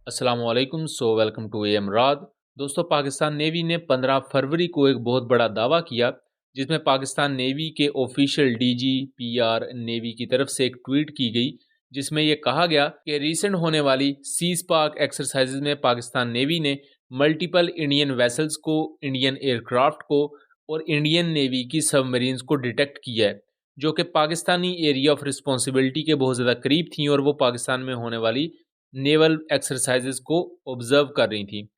अस्सलामुअलैकुम welcome to M राद। दोस्तों, Pakistan navy ने 15 फरवरी को एक बहुत बड़ा दावा किया, जिसमें पाकिस्तान नेवी के ऑफिशियल डीजी पीआर नेवी की तरफ से एक ट्वीट की गई, जिसमें यह कहा गया कि रिसेंट होने वाली सी स्पार्क एक्सरसाइजेज में पाकिस्तान नेवी ने मल्टीपल इंडियन वेसल्स को, इंडियन एयरक्राफ्ट को और इंडियन नेवी की सबमरीन्स को डिटेक्ट किया है, जो कि पाकिस्तानी एरिया ऑफ रिस्पॉन्सिबिलिटी के बहुत ज़्यादा करीब थी और वो पाकिस्तान में होने वाली नेवल एक्सरसाइजेस को ऑब्जर्व कर रही थी।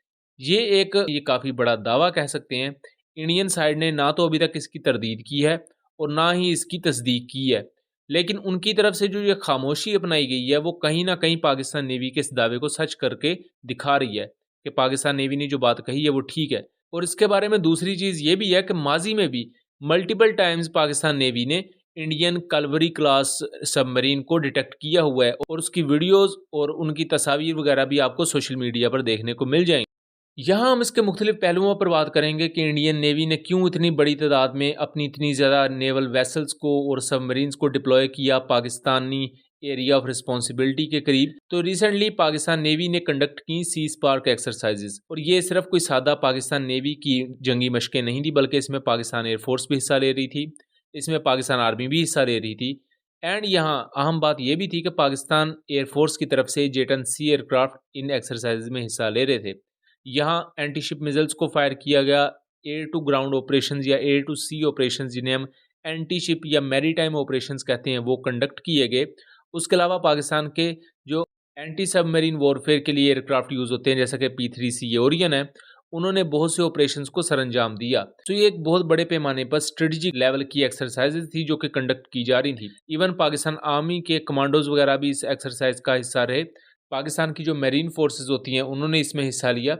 ये काफ़ी बड़ा दावा कह सकते हैं। इंडियन साइड ने ना तो अभी तक इसकी तरदीद की है और ना ही इसकी तस्दीक की है, लेकिन उनकी तरफ से जो ये खामोशी अपनाई गई है वो कहीं ना कहीं पाकिस्तान नेवी के इस दावे को सच करके दिखा रही है कि पाकिस्तान नेवी ने जो बात कही है वो ठीक है। और इसके बारे में दूसरी चीज़ ये भी है कि माजी में भी मल्टीपल टाइम्स पाकिस्तान नेवी ने इंडियन कलवरी क्लास सबमरीन को डिटेक्ट किया हुआ है और उसकी वीडियोस और उनकी तस्वीर वगैरह भी आपको सोशल मीडिया पर देखने को मिल जाएंगी। यहाँ हम इसके मुख्तलिफ पहलुओं पर बात करेंगे कि इंडियन नेवी ने क्यों इतनी बड़ी तादाद में अपनी इतनी ज़्यादा नेवल वेसल्स को और सबमरीन्स को डिप्लॉय किया पाकिस्तानी एरिया ऑफ रिस्पॉन्सिबिलिटी के करीब। तो रिसेंटली पाकिस्तान नेवी ने कंडक्ट की सी स्पार्क एक्सरसाइजेज, और ये सिर्फ कोई सादा पाकिस्तान नेवी की जंगी मशकें नहीं थी, बल्कि इसमें पाकिस्तान एयरफोर्स भी हिस्सा ले रही थी, इसमें पाकिस्तान आर्मी भी हिस्सा ले रही थी। एंड यहाँ अहम बात यह भी थी कि पाकिस्तान एयरफोर्स की तरफ से जेटन सी एयरक्राफ्ट इन एक्सरसाइज में हिस्सा ले रहे थे। यहाँ एंटी शिप मिसाइल्स को फायर किया गया, एयर टू ग्राउंड ऑपरेशंस या एयर टू सी ऑपरेशंस, जिन्हें हम एंटी शिप या मैरीटाइम ऑपरेशंस कहते हैं, वो कंडक्ट किए गए। उसके अलावा पाकिस्तान के जो एंटी सबमरीन वॉरफेयर के लिए एयरक्राफ्ट यूज़ होते हैं, जैसा कि P3C ओरियन है, उन्होंने बहुत से ऑपरेशंस को सरंजाम दिया। तो ये एक बहुत बड़े पैमाने पर स्ट्रेटेजिक लेवल की एक्सरसाइजेज थी जो कि कंडक्ट की जा रही थी। इवन पाकिस्तान आर्मी के कमांडोज वगैरह भी इस एक्सरसाइज का हिस्सा रहे। पाकिस्तान की जो मेरीन फोर्सेज होती हैं उन्होंने इसमें हिस्सा लिया।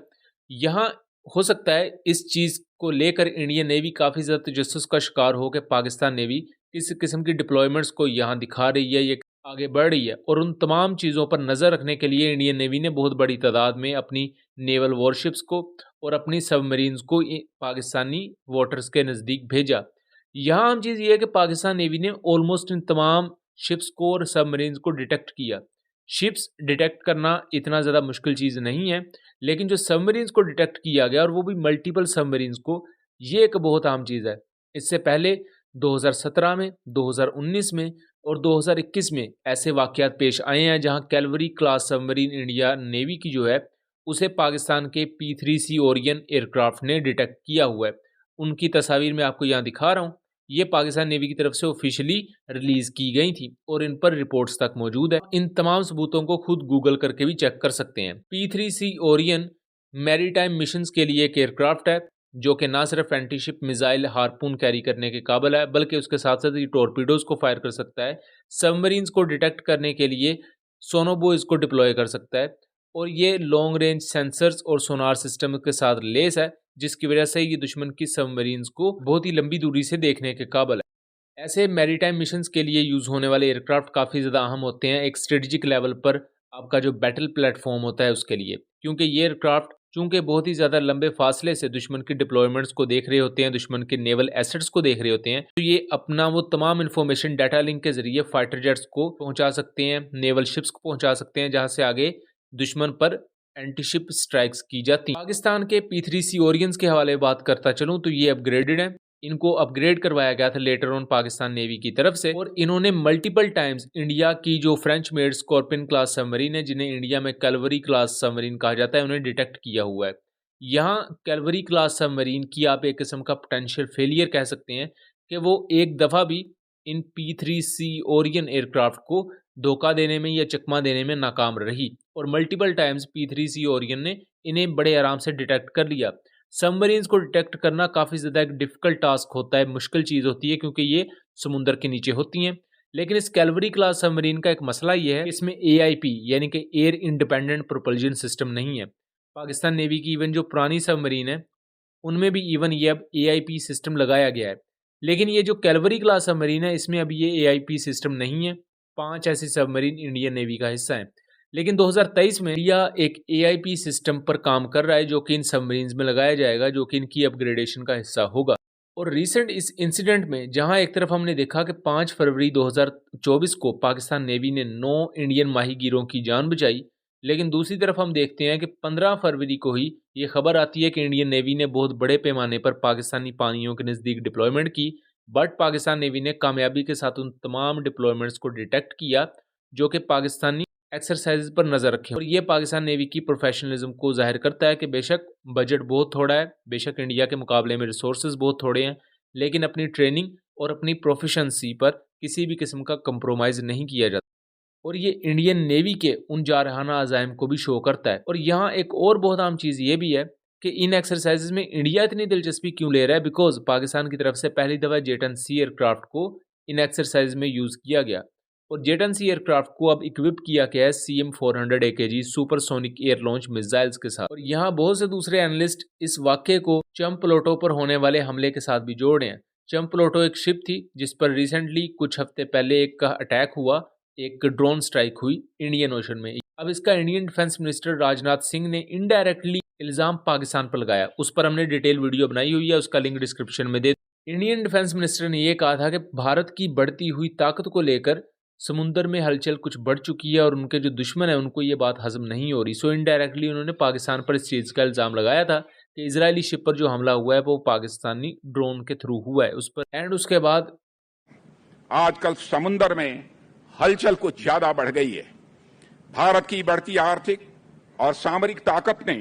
यहाँ हो सकता है इस चीज़ को लेकर इंडियन नेवी काफ़ी ज़्यादा तजस्सुस का शिकार हो कि पाकिस्तान नेवी किस किस्म की डिप्लॉयमेंट्स को यहाँ दिखा रही है, ये आगे बढ़ रही है। और उन तमाम चीज़ों पर नज़र रखने के लिए इंडियन नेवी ने बहुत बड़ी तादाद में अपनी नेवल वॉरशिप्स को और अपनी सबमरीन्स को पाकिस्तानी वाटर्स के नज़दीक भेजा। यहाँ हम चीज़ ये है कि पाकिस्तान नेवी ने ऑलमोस्ट इन तमाम शिप्स को और सबमरीन्स को डिटेक्ट किया। शिप्स डिटेक्ट करना इतना ज़्यादा मुश्किल चीज़ नहीं है, लेकिन जो सबमरीन्स को डिटेक्ट किया गया और वो भी मल्टीपल सबमरीन्स को, ये एक बहुत अहम चीज़ है। इससे पहले 2017 में, 2019 में और 2021 में ऐसे वाक़यात पेश आए हैं जहां Calvary class submarine India navy की जो है उसे पाकिस्तान के P3C ओरियन एयरक्राफ्ट ने डिटेक्ट किया हुआ है। उनकी तस्वीर मैं आपको यहाँ दिखा रहा हूँ। ये पाकिस्तान नेवी की तरफ से ऑफिशियली रिलीज़ की गई थी और इन पर रिपोर्ट्स तक मौजूद है। इन तमाम सबूतों को खुद गूगल करके भी चेक कर सकते हैं। P3C ओरियन मैरीटाइम मिशंस के लिए एक एयरक्राफ्ट है जो कि ना सिर्फ एंटीशिप मिसाइल हार्पून कैरी करने के काबिल है, बल्कि उसके साथ साथ ये टॉर्पीडोज को फायर कर सकता है, सबमरीन्स को डिटेक्ट करने के लिए सोनोबोज को डिप्लॉय कर सकता है, और ये लॉन्ग रेंज सेंसर्स और सोनार सिस्टम के साथ लेस है, जिसकी वजह से ये दुश्मन की सबमरीन्स को बहुत ही लंबी दूरी से देखने के काबिल है। ऐसे मैरीटाइम मिशंस के लिए यूज़ होने वाले एयरक्राफ्ट काफ़ी ज़्यादा अहम होते हैं एक स्ट्रेटेजिक लेवल पर, आपका जो बैटल प्लेटफॉर्म होता है उसके लिए, क्योंकि ये एयरक्राफ्ट चूंकि बहुत ही ज़्यादा लंबे फासले से दुश्मन की डिप्लॉयमेंट्स को देख रहे होते हैं, दुश्मन के नेवल एसेट्स को देख रहे होते हैं, तो ये अपना वो तमाम इन्फॉर्मेशन डाटा लिंक के जरिए फाइटर जेट्स को पहुंचा सकते हैं, नेवल शिप्स को पहुंचा सकते हैं, जहां से आगे दुश्मन पर एंटीशिप स्ट्राइक्स की जाती हैं। पाकिस्तान के P3C ओरियंस के हवाले बात करता चलूँ तो ये अपग्रेडेड है। इनको अपग्रेड करवाया गया था लेटर ऑन पाकिस्तान नेवी की तरफ से, और इन्होंने मल्टीपल टाइम्स इंडिया की जो French made scorpion class submarine है, जिन्हें इंडिया में कैलवरी क्लास सबमरीन कहा जाता है, उन्हें डिटेक्ट किया हुआ है। यहाँ कैलवरी क्लास सबमरीन की आप एक किस्म का पोटेंशियल फेलियर कह सकते हैं कि वो एक दफ़ा भी इन P3C ओरियन एयरक्राफ्ट को धोखा देने में या चकमा देने में नाकाम रही, और मल्टीपल टाइम्स P3C ओरियन ने इन्हें बड़े आराम से डिटेक्ट कर लिया। सबमरीन्स को डिटेक्ट करना काफ़ी ज़्यादा एक डिफ़िकल्ट टास्क होता है, मुश्किल चीज़ होती है, क्योंकि ये समुंदर के नीचे होती हैं। लेकिन इस कैलवरी क्लास सबमरीन का एक मसला ये है, इसमें AIP यानी कि एयर इंडिपेंडेंट प्रोपल्जन सिस्टम नहीं है। पाकिस्तान नेवी की इवन जो पुरानी सबमरीन है उनमें भी इवन ये अब AIP सिस्टम लगाया गया है, लेकिन ये जो कैलवरी क्लास सबमरीन है इसमें अभी ये AIP सिस्टम नहीं है। 5 ऐसी सबमरीन इंडियन नेवी का हिस्सा है, लेकिन 2023 में इंडिया एक AIP सिस्टम पर काम कर रहा है जो कि इन सबमरीन्स में लगाया जाएगा, जो कि इनकी अपग्रेडेशन का हिस्सा होगा। और रिसेंट इस इंसिडेंट में जहां एक तरफ हमने देखा कि 5 फरवरी 2024 को पाकिस्तान नेवी ने 9 इंडियन माहीगीरों की जान बचाई, लेकिन दूसरी तरफ हम देखते हैं कि 15 फरवरी को ही ये खबर आती है कि इंडियन नेवी ने बहुत बड़े पैमाने पर पाकिस्तानी पानियों के नज़दीक डिप्लॉयमेंट की। बट पाकिस्तान नेवी ने कामयाबी के साथ उन तमाम डिप्लॉयमेंट्स को डिटेक्ट किया जो कि पाकिस्तानी एक्सरसाइज पर नज़र रखें, और ये पाकिस्तान नेवी की प्रोफेशनलिज्म को जाहिर करता है कि बेशक बजट बहुत थोड़ा है, बेशक इंडिया के मुकाबले में रिसोर्सेज बहुत थोड़े हैं, लेकिन अपनी ट्रेनिंग और अपनी प्रोफिशंसी पर किसी भी किस्म का कंप्रोमाइज़ नहीं किया जाता। और ये इंडियन नेवी के उन जारहाना अज़ाइम को भी शो करता है। और यहाँ एक और बहुत आम चीज़ ये भी है कि इन एक्सरसाइजेज में इंडिया इतनी दिलचस्पी क्यों ले रहा है, बिकॉज पाकिस्तान की तरफ से पहली दफ़ा J-10C एयरक्राफ्ट को इन एक्सरसाइज में यूज़ किया गया, और J-10C एयरक्राफ्ट को अब इक्विप किया गया है CM-400 AKG supersonic air launch missiles के साथ। और यहाँ बहुत से दूसरे एनालिस्ट इस वाक़े को चंपलोटो पर होने वाले हमले के साथ भी जोड़ रहे हैं। चंपलोटो एक शिप थी जिस पर रिसेंटली कुछ हफ्ते पहले एक का अटैक हुआ, एक ड्रोन स्ट्राइक हुई इंडियन ओशन में। अब इसका Indian defence minister Rajnath Singh ने इनडायरेक्टली इल्ज़ाम पाकिस्तान पर लगाया। उस पर हमने डिटेल वीडियो बनाई हुई है, उसका लिंक डिस्क्रिप्शन में दे। इंडियन डिफेंस मिनिस्टर ने यह कहा था कि भारत की बढ़ती हुई ताकत को लेकर समुंदर में हलचल कुछ बढ़ चुकी है और उनके जो दुश्मन है उनको ये बात हजम नहीं हो रही। सो इनडायरेक्टली उन्होंने पाकिस्तान पर इस चीज़ का इल्ज़ाम लगाया था कि इजरायली शिप पर जो हमला हुआ है वो पाकिस्तानी ड्रोन के थ्रू हुआ है उस पर। एंड उसके बाद आजकल समुंदर में हलचल कुछ ज्यादा बढ़ गई है। भारत की बढ़ती आर्थिक और सामरिक ताकत ने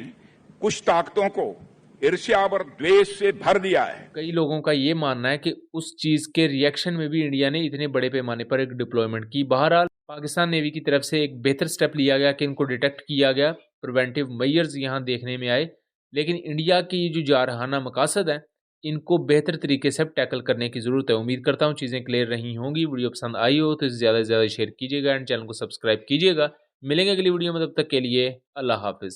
कुछ ताकतों को ईर्ष्या और द्वेष से भर दिया है। कई लोगों का ये मानना है कि उस चीज के रिएक्शन में भी इंडिया ने इतने बड़े पैमाने पर एक डिप्लॉयमेंट की। बहरहाल पाकिस्तान नेवी की तरफ से एक बेहतर स्टेप लिया गया कि इनको डिटेक्ट किया गया, प्रिवेंटिव मेजर्स यहाँ देखने में आए, लेकिन इंडिया की जो जारहाना मकासद है इनको बेहतर तरीके से टैकल करने की जरूरत है। उम्मीद करता हूँ चीजें क्लियर रही होंगी। वीडियो पसंद आई हो तो इसे ज्यादा से ज्यादा शेयर कीजिएगा एंड चैनल को सब्सक्राइब कीजिएगा। मिलेंगे अगली वीडियो में, तब तक के लिए अल्लाह हाफिज।